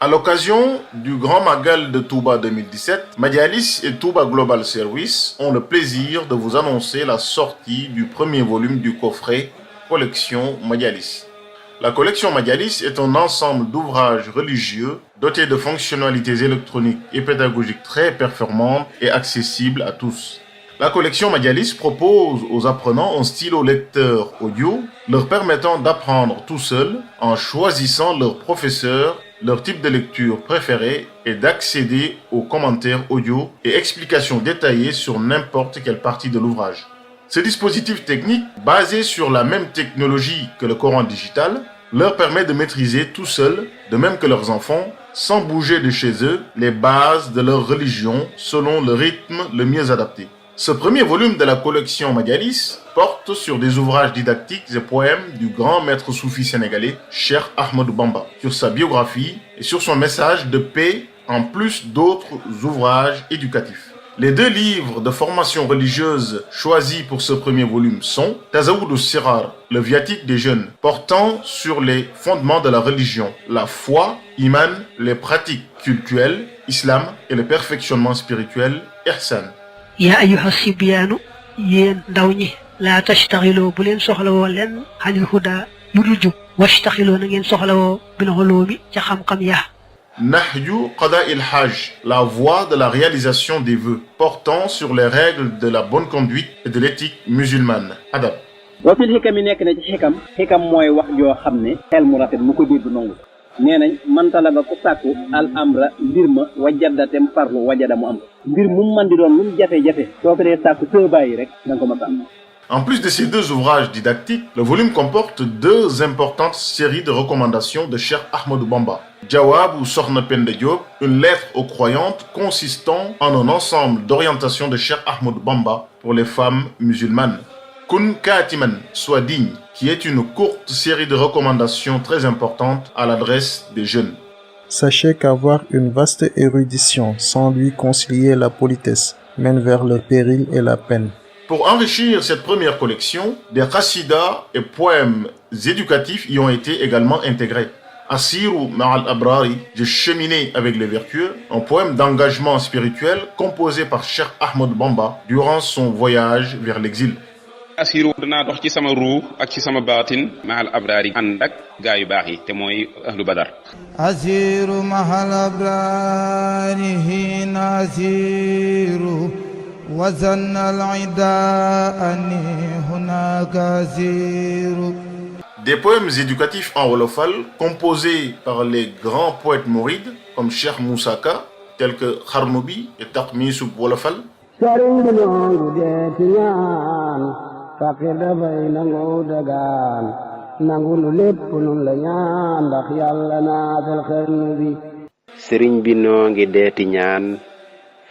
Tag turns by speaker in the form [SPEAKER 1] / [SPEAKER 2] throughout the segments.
[SPEAKER 1] À l'occasion du Grand Magal de Touba 2017, Majalis et Touba Global Service ont le plaisir de vous annoncer la sortie du premier volume du coffret Collection Majalis. La collection Majalis est un ensemble d'ouvrages religieux dotés de fonctionnalités électroniques et pédagogiques très performantes et accessibles à tous. La collection Majalis propose aux apprenants un stylo lecteur audio leur permettant d'apprendre tout seul en choisissant leur professeur, leur type de lecture préféré et d'accéder aux commentaires audio et explications détaillées sur n'importe quelle partie de l'ouvrage. Ce dispositif technique, basé sur la même technologie que le Coran digital, leur permet de maîtriser tout seul, de même que leurs enfants, sans bouger de chez eux, les bases de leur religion selon le rythme le mieux adapté. Ce premier volume de la collection Majalis porte sur des ouvrages didactiques et poèmes du grand maître soufi sénégalais, Cheikh Ahmadou Bamba, sur sa biographie et sur son message de paix, en plus d'autres ouvrages éducatifs. Les deux livres de formation religieuse choisis pour ce premier volume sont Tazawudu Sirar, le viatique des jeunes, portant sur les fondements de la religion, la foi, iman, les pratiques cultuelles, islam et le perfectionnement spirituel, ihsan.
[SPEAKER 2] yaa ayyuha sibyaanu yéen ndaw ñi laa tastaxiloo bu leen soxlawoo leen xanil huda lu dul jub wastaxiloo na ngeen soxlawoo bil ulumi ca xam-xam ya.
[SPEAKER 1] Nahju Qada il Hajj, la voie de la réalisation des vœux, portant sur les règles de la bonne conduite et de l'éthique musulmane. Adab.
[SPEAKER 3] wa fil xikam yi nekk na ci xikam mooy wax joo xam ne xel mu rafet mu ko dégg nangu nee nañ man talaba ku sàkku al amra mbir ma wajadatem farlu wajada mu am mbir mu man di doon lu mu jafe-jafe soo ko dee sàkku soo bàyyi rek da nga ko mën a am.
[SPEAKER 1] En plus de ces deux ouvrages didactiques, le volume comporte deux importantes séries de recommandations de Cheikh Ahmadou Bamba. Jawab ou Sokhna Penda Diop, une lettre aux croyantes consistant en un ensemble d'orientations de Cheikh Ahmadou Bamba pour les femmes musulmanes. Kun Katiman, sois digne, qui est une courte série de recommandations très importantes à l'adresse des jeunes.
[SPEAKER 4] Sachez qu'avoir une vaste érudition sans lui concilier la politesse mène vers le péril et la peine.
[SPEAKER 1] Pour enrichir cette première collection, des qasidas et poèmes éducatifs y ont été également intégrés. Asiru Ma'al Abrari, j'ai cheminé avec les vertueux, un poème d'engagement spirituel composé par Cheikh Ahmadou Bamba durant son voyage vers l'exil.
[SPEAKER 5] asiru danaa dox ci sama ruux ak ci sama baatin mahal abrari ànd ak gaa yu baax yi te mooy ahlu badar.
[SPEAKER 6] asiru mahal abrari hina asiru wazanna al-ida anni hunaka asiru.
[SPEAKER 1] Des poèmes éducatifs en wolofal composés par les grands poètes mourides comme Cheikh Moussa Ka, tels que Kharnoubi et Taqmisub wolofal. faqir dafay nangu dagaan nangu lu lépp nun la ñaan ndax yàlla naatal xarnu bi.
[SPEAKER 7] sëriñ bi noo ngi deeti ñaan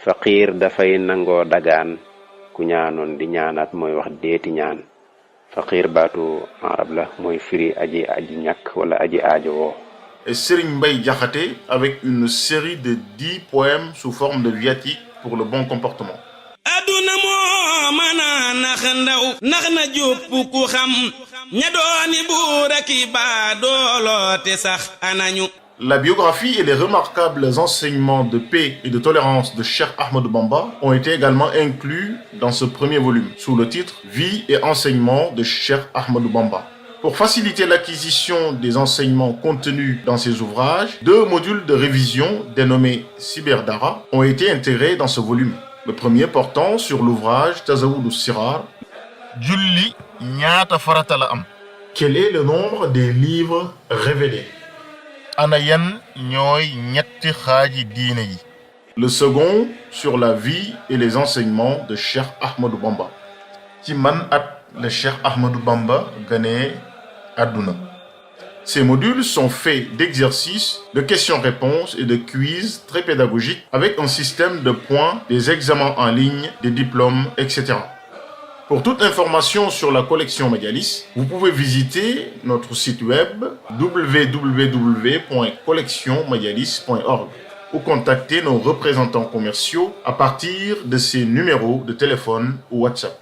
[SPEAKER 7] faqir dafay nangoo dagaan ku ñaanoon di ñaanaat mooy wax deeti ñaan faqir baatu arab la mooy firi aji ñàkk wala aji aajo woo.
[SPEAKER 1] Et Serigne Mbaye Diakhaté avec une série de 10 poèmes sous forme de viatique pour le bon comportement.
[SPEAKER 8] aduna moo mana nax ndaw nax na jópp ku xam ña dooni buur ak i baadooloote sax anañu.
[SPEAKER 1] La biographie et les remarquables enseignements de paix et de tolérance de Cheikh Ahmadou Bamba ont été également inclus dans ce premier volume sous le titre Vie et enseignements de Cheikh Ahmadou Bamba. Pour faciliter l'acquisition des enseignements contenus dans ces ouvrages, 2 modules de révision dénommés Cyberdara ont été intégrés dans ce volume. Le premier portant sur l'ouvrage Tazawudu Sirar. Julli ñaata farata la am. Quel est le nombre des livres révélés? Ana yan ñooy ñetti xaaji diine yi. Le second sur la vie et les enseignements de Cheikh Ahmadou Bamba. Ci man at le Cheikh Ahmadou Bamba ganee àdduna. Ces modules sont faits d'exercices, de questions-réponses et de quiz très pédagogiques avec un système de points, des examens en ligne, des diplômes, etc. Pour toute information sur la collection Majalis, vous pouvez visiter notre site web www.collectionmajalis.org ou contacter nos représentants commerciaux à partir de ces numéros de téléphone ou WhatsApp.